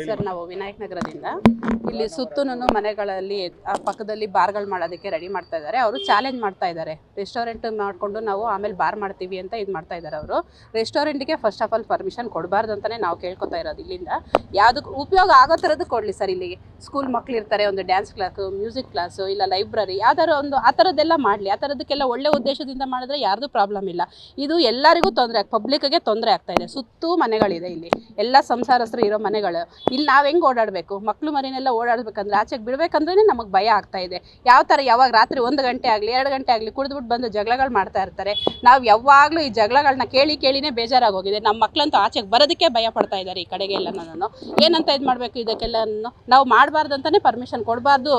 Sir ನಾವು ವಿನಾಯಕ್ ನಗರದಿಂದ ಇಲ್ಲಿ ಸುತ್ತೂನು ಮನೆಗಳಲ್ಲಿ ಪಕ್ಕದಲ್ಲಿ ಬಾರ್ಗಳು ಮಾಡೋದಕ್ಕೆ ರೆಡಿ ಮಾಡ್ತಾ ಇದ್ದಾರೆ. ಅವರು ಚಾಲೆಂಜ್ ಮಾಡ್ತಾ ಇದ್ದಾರೆ, ರೆಸ್ಟೋರೆಂಟ್ ಮಾಡಿಕೊಂಡು ನಾವು ಆಮೇಲೆ ಬಾರ್ ಮಾಡ್ತೀವಿ ಅಂತ ಇದು ಮಾಡ್ತಾ ಇದ್ದಾರೆ. ಅವರು ರೆಸ್ಟೋರೆಂಟ್ಗೆ ಫಸ್ಟ್ ಆಫ್ ಆಲ್ ಪರ್ಮಿಷನ್ ಕೊಡಬಾರ್ದು ಅಂತಲೇ ನಾವು ಕೇಳ್ಕೊತಾ ಇರೋದು. ಇಲ್ಲಿಂದ ಯಾವುದಕ್ಕೆ ಉಪಯೋಗ ಆಗೋ ಥರದ್ದು ಕೊಡಲಿ ಸರ್. ಇಲ್ಲಿಗೆ ಸ್ಕೂಲ್ ಮಕ್ಳು ಇರ್ತಾರೆ, ಒಂದು ಡ್ಯಾನ್ಸ್ ಕ್ಲಾಸು, ಮ್ಯೂಸಿಕ್ ಕ್ಲಾಸು, ಇಲ್ಲ ಲೈಬ್ರರಿ, ಯಾವ್ದಾರು ಒಂದು ಆ ಥರದ್ದೆಲ್ಲ ಮಾಡಲಿ. ಆ ಥರದಕ್ಕೆಲ್ಲ ಒಳ್ಳೆ ಉದ್ದೇಶದಿಂದ ಮಾಡಿದ್ರೆ ಯಾರ್ದು ಪ್ರಾಬ್ಲಮ್ ಇಲ್ಲ. ಇದು ಎಲ್ಲರಿಗೂ ತೊಂದರೆ, ಪಬ್ಲಿಕ್ಗೆ ತೊಂದರೆ ಆಗ್ತಾ ಇದೆ. ಸುತ್ತೂ ಮನೆಗಳಿದೆ, ಇಲ್ಲಿ ಎಲ್ಲ ಸಂಸಾರಸ್ಥರು ಇರೋ ಮನೆಗಳು. ಇಲ್ಲಿ ನಾವು ಹೆಂಗೆ ಓಡಾಡಬೇಕು? ಮಕ್ಕಳು ಮರಿನೆಲ್ಲ ಓಡಾಡಬೇಕಂದ್ರೆ ಆಚೆಗೆ ಬಿಡಬೇಕಂದ್ರೆ ನಮಗೆ ಭಯ ಆಗ್ತಾ ಇದೆ. ಯಾವ ಥರ ಯಾವಾಗ ರಾತ್ರಿ 1 ಗಂಟೆ ಆಗಲಿ 2 ಗಂಟೆ ಆಗಲಿ ಕುಡಿದ್ಬಿಟ್ಟು ಬಂದು ಜಗಳಗಳು ಮಾಡ್ತಾ ಇರ್ತಾರೆ. ನಾವು ಯಾವಾಗಲೂ ಈ ಜಗಳಗಳನ್ನ ಕೇಳಿನೇ ಬೇಜಾರಾಗೋಗಿದೆ. ನಮ್ಮ ಮಕ್ಕಳಂತೂ ಆಚೆಗೆ ಬರೋದಕ್ಕೆ ಭಯ ಪಡ್ತಾ ಇದ್ದಾರೆ. ಈ ಕಡೆಗೆಲ್ಲ ನಾನು ಏನಂತ ಇದು ಮಾಡಬೇಕು, ಇದಕ್ಕೆಲ್ಲ ನಾವು ಮಾಡಬಾರ್ದು ಅಂತಲೇ ಪರ್ಮಿಷನ್ ಕೊಡಬಾರ್ದು.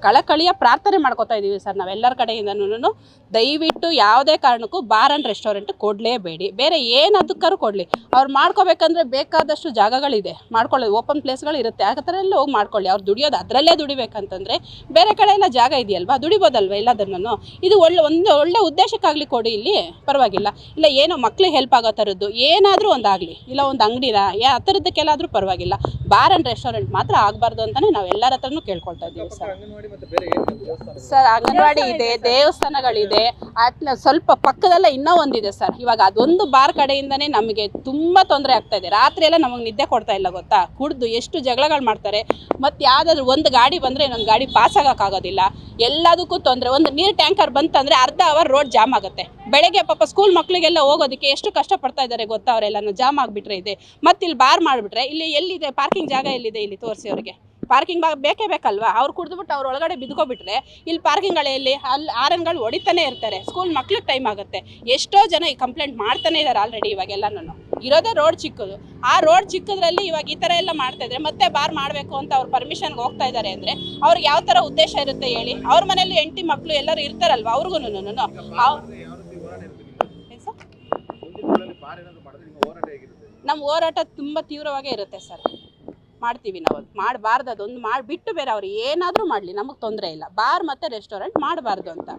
ಕಳಕಳಿಯ ಪ್ರಾರ್ಥನೆ ಮಾಡ್ಕೋತಾ ಇದ್ದೀವಿ ಸರ್ ನಾವೆಲ್ಲರ ಕಡೆಯಿಂದನೂ. ದಯವಿಟ್ಟು ಯಾವುದೇ ಕಾರಣಕ್ಕೂ ಬಾರ್ ಆ್ಯಂಡ್ ರೆಸ್ಟೋರೆಂಟ್ ಕೊಡಲೇಬೇಡಿ. ಬೇರೆ ಏನದಕ್ಕಾರು ಕೊಡಲಿ. ಅವ್ರು ಮಾಡ್ಕೋಬೇಕಂದ್ರೆ ಬೇಕಾದಷ್ಟು ಜಾಗಗಳಿದೆ, ಮಾಡ್ಕೊಳ್ಳೋದು ಓಪನ್ ಪ್ಲೇಸ್ಗಳು ಇರುತ್ತೆ. ಆ ಥರ ಎಲ್ಲ ಹೋಗಿ ಮಾಡ್ಕೊಳ್ಳಿ. ಅವ್ರು ದುಡಿಯೋದು ಅದರಲ್ಲೇ ದುಡಿಬೇಕಂತಂದರೆ ಬೇರೆ ಕಡೆ ಎಲ್ಲ ಜಾಗ ಇದೆಯಲ್ವಾ, ದುಡಿಬೋದಲ್ವ ಎಲ್ಲದನ್ನು. ಇದು ಒಳ್ಳೆ ಉದ್ದೇಶಕ್ಕಾಗಲಿ ಕೊಡಿ, ಇಲ್ಲಿ ಪರವಾಗಿಲ್ಲ. ಇಲ್ಲ ಏನೋ ಮಕ್ಳಿಗೆ ಹೆಲ್ಪ್ ಆಗೋ ಥರದ್ದು ಏನಾದರೂ ಒಂದಾಗಲಿ, ಇಲ್ಲ ಒಂದು ಅಂಗಡಿನ ಆ ಥರದ್ದಕ್ಕೆಲ್ಲಾದರೂ ಪರವಾಗಿಲ್ಲ. ಬಾರ್ ಆ್ಯಂಡ್ ರೆಸ್ಟೋರೆಂಟ್ ಮಾತ್ರ ಆಗಬಾರ್ದು ಅಂತಲೇ ನಾವು ಎಲ್ಲರ ಹತ್ರನೂ ಕೇಳ್ಕೊಳ್ತಾ ಇದ್ದೀವಿ ಸರ್. ಅಂಗನವಾಡಿ ಇದೆ, ದೇವಸ್ಥಾನಗಳಿದೆ, ಸ್ವಲ್ಪ ಪಕ್ಕದಲ್ಲೇ ಇನ್ನೂ ಒಂದಿದೆ ಸರ್. ಇವಾಗ ಅದೊಂದು ಬಾರ್ ಕಡೆಯಿಂದನೇ ನಮಗೆ ತುಂಬ ತೊಂದರೆ ಆಗ್ತಾ ಇದೆ. ರಾತ್ರಿ ಎಲ್ಲ ನಮಗೆ ನಿದ್ದೆ ಕೊಡ್ತಾ ಇಲ್ಲ ಗೊತ್ತಾ. ಕುಡಿದು ಎಷ್ಟು ಜಗಳಗಳು ಮಾಡ್ತಾರೆ. ಮತ್ತು ಯಾವುದಾದ್ರು ಒಂದು ಗಾಡಿ ಬಂದರೆ ಇನ್ನೊಂದು ಗಾಡಿ ಪಾಸ್ ಆಗೋಕ್ಕಾಗೋದಿಲ್ಲ. ಎಲ್ಲದಕ್ಕೂ ತೊಂದರೆ. ಒಂದು ನೀರು ಟ್ಯಾಂಕರ್ ಬಂತಂದರೆ ಅರ್ಧ ಅವರ್ ರೋಡ್ ಜಾಮ್ ಆಗುತ್ತೆ. ಬೆಳಗ್ಗೆ ಪಾಪ ಸ್ಕೂಲ್ ಮಕ್ಕಳಿಗೆಲ್ಲ ಹೋಗೋದಕ್ಕೆ ಎಷ್ಟು ಕಷ್ಟಪಡ್ತಾ ಇದ್ದಾರೆ ಗೊತ್ತಾ. ಅವರೆಲ್ಲನೂ ಜಾಮ್ ಆಗಿಬಿಟ್ರೆ ಇದೆ. ಮತ್ತು ಇಲ್ಲಿ ಬಾರ್ ಮಾಡಿಬಿಟ್ರೆ ಇಲ್ಲಿ ಎಲ್ಲಿದೆ ಪಾರ್ಕಿಂಗ್ ಜಾಗ, ಎಲ್ಲಿದೆ ಇಲ್ಲಿ ತೋರಿಸಿ ಅವ್ರಿಗೆ. ಪಾರ್ಕಿಂಗ್ ಬೇಕೇ ಬೇಕಲ್ವಾ. ಅವ್ರು ಕುಡಿದ್ಬಿಟ್ಟು ಅವ್ರ ಒಳಗಡೆ ಬಿದ್ಕೊಬಿಟ್ರೆ ಇಲ್ಲಿ ಪಾರ್ಕಿಂಗ್ಗಳಲ್ಲಿ ಅಲ್ಲಿ ಆರನ್ಗಳು ಹೊಡಿತಾನೆ ಇರ್ತಾರೆ. ಸ್ಕೂಲ್ ಮಕ್ಳಿಗೆ ಟೈಮ್ ಆಗುತ್ತೆ. ಎಷ್ಟೋ ಜನ ಈ ಕಂಪ್ಲೇಂಟ್ ಮಾಡ್ತಾನೆ ಇದ್ದಾರೆ ಆಲ್ರೆಡಿ. ಇವಾಗೆಲ್ಲನೂ ಇರೋದೇ ರೋಡ್ ಚಿಕ್ಕದು. ಆ ರೋಡ್ ಚಿಕ್ಕದ್ರಲ್ಲಿ ಇವಾಗ ಈ ಥರ ಎಲ್ಲ ಮಾಡ್ತಾ ಇದ್ದಾರೆ. ಮತ್ತೆ ಬಾರ್ ಮಾಡಬೇಕು ಅಂತ ಅವ್ರು ಪರ್ಮಿಷನ್ಗೆ ಹೋಗ್ತಾ ಇದ್ದಾರೆ ಅಂದರೆ ಅವ್ರಿಗೆ ಯಾವ ಥರ ಉದ್ದೇಶ ಇರುತ್ತೆ ಹೇಳಿ. ಅವ್ರ ಮನೇಲಿ ಹೆಂಡತಿ ಮಕ್ಕಳು ಎಲ್ಲರೂ ಇರ್ತಾರಲ್ವ, ಅವ್ರಿಗೂ ನಮ್ಮ ಹೋರಾಟ ತುಂಬ ತೀವ್ರವಾಗೇ ಇರುತ್ತೆ ಸರ್. ಮಾಡ್ತೀವಿ ನಾವು. ಮಾಡಬಾರ್ದು, ಅದೊಂದು ಮಾಡಿಬಿಟ್ಟು ಬೇರೆ ಅವ್ರು ಏನಾದರೂ ಮಾಡಲಿ, ನಮಗೆ ತೊಂದರೆ ಇಲ್ಲ. ಬಾರ್ ಮತ್ತು ರೆಸ್ಟೋರೆಂಟ್ ಮಾಡಬಾರ್ದು ಅಂತ.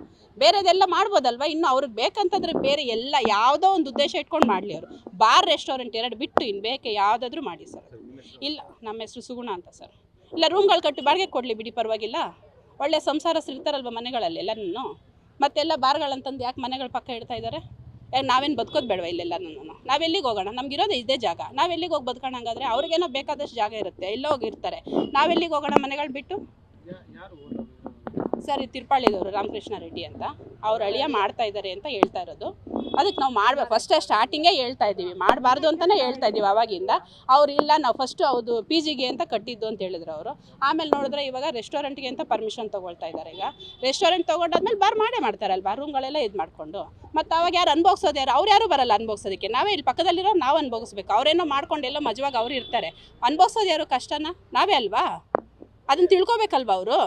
ಬೇರೆದೆಲ್ಲ ಮಾಡ್ಬೋದಲ್ವ. ಇನ್ನು ಅವ್ರಿಗೆ ಬೇಕಂತಂದರೆ ಬೇರೆ ಎಲ್ಲ ಯಾವುದೋ ಒಂದು ಉದ್ದೇಶ ಇಟ್ಕೊಂಡು ಮಾಡಲಿ ಅವರು. ಬಾರ್ ರೆಸ್ಟೋರೆಂಟ್ ಎರಡು ಬಿಟ್ಟು ಇನ್ನು ಬೇಕೆ ಯಾವುದಾದ್ರೂ ಮಾಡಿ ಸರ್. ಇಲ್ಲ, ನಮ್ಮ ಹೆಸರು ಸುಗುಣ ಅಂತ ಸರ್. ಇಲ್ಲ ರೂಮ್ಗಳು ಕಟ್ಟಿ ಬಾಡಿಗೆ ಕೊಡಲಿ ಬಿಡಿ, ಪರವಾಗಿಲ್ಲ. ಒಳ್ಳೆ ಸಂಸಾರಸ್ಥರು ಇರ್ತಾರಲ್ವ ಮನೆಗಳಲ್ಲಿ ಎಲ್ಲನೂ. ಮತ್ತೆಲ್ಲ ಬಾರ್ಗಳಂತಂದು ಯಾಕೆ ಮನೆಗಳ ಪಕ್ಕ ಇಡ್ತಾ ಇದ್ದಾರೆ? ನಾವೇನು ಬದುಕೋದು ಬೇಡವಾ ಇಲ್ಲೆಲ್ಲ? ನಾವೆಲ್ಲಿಗೆ ಹೋಗೋಣ? ನಮಗಿರೋದು ಇದೇ ಜಾಗ. ನಾವೆಲ್ಲಿಗೆ ಹೋಗಿ ಬದುಕೋಣ? ಹಂಗಾದ್ರೆ ಅವ್ರಿಗೇನೋ ಬೇಕಾದಷ್ಟು ಜಾಗ ಇರುತ್ತೆ, ಎಲ್ಲೋ ಹೋಗಿರ್ತಾರೆ. ನಾವೆಲ್ಲಿಗೆ ಹೋಗೋಣ ಮನೆಗಳು ಬಿಟ್ಟು? ಸರ್ ಈ ತಿರುಪಾಳಿದವರು ರಾಮಕೃಷ್ಣ ರೆಡ್ಡಿ ಅಂತ, ಅವ್ರ ಅಳಿಯ ಮಾಡ್ತಾ ಇದ್ದಾರೆ ಅಂತ ಹೇಳ್ತಾ ಇರೋದು. ಅದಕ್ಕೆ ನಾವು ಮಾಡಬೇಕು. ಫಸ್ಟೇ ಸ್ಟಾರ್ಟಿಂಗೇ ಹೇಳ್ತಾ ಇದ್ದೀವಿ, ಮಾಡಬಾರ್ದು ಅಂತಲೇ ಹೇಳ್ತಾ ಇದ್ದೀವಿ ಅವಾಗಿಂದ. ಅವ್ರು ಇಲ್ಲ ನಾವು ಫಸ್ಟು ಅದು PG ಗೆ ಅಂತ ಕಟ್ಟಿದ್ದು ಅಂತ ಹೇಳಿದ್ರು ಅವರು. ಆಮೇಲೆ ನೋಡಿದ್ರೆ ಇವಾಗ ರೆಸ್ಟೋರೆಂಟ್ಗೆ ಅಂತ ಪರ್ಮಿಷನ್ ತೊಗೊಳ್ತಾ ಇದ್ದಾರೆ. ಈಗ ರೆಸ್ಟೋರೆಂಟ್ ತೊಗೊಂಡಾದ್ಮೇಲೆ ಬಾರ್ ಮಾಡ್ತಾರಲ್ವ, ರೂಮ್ಗಳೆಲ್ಲ ಇದು ಮಾಡಿಕೊಂಡು. ಮತ್ತು ಅವಾಗ ಯಾರು ಅನುಭವಿಸೋದು ಯಾರು? ಅವ್ರು ಯಾರು ಬರಲ್ಲ ಅನುಭವಿಸೋದಕ್ಕೆ. ನಾವೇ ಇಲ್ಲಿ ಪಕ್ಕದಲ್ಲಿರೋ ನಾವು ಅನುಭವಿಸ್ಬೇಕು. ಅವರೇನೋ ಮಾಡ್ಕೊಂಡು ಎಲ್ಲೋ ಮಜವಾಗಿ ಅವ್ರು ಇರ್ತಾರೆ. ಅನುಭವಿಸೋದು ಯಾರು? ಕಷ್ಟನ ನಾವೇ ಅಲ್ವಾ? ಅದನ್ನು ತಿಳ್ಕೊಬೇಕಲ್ವ ಅವರು.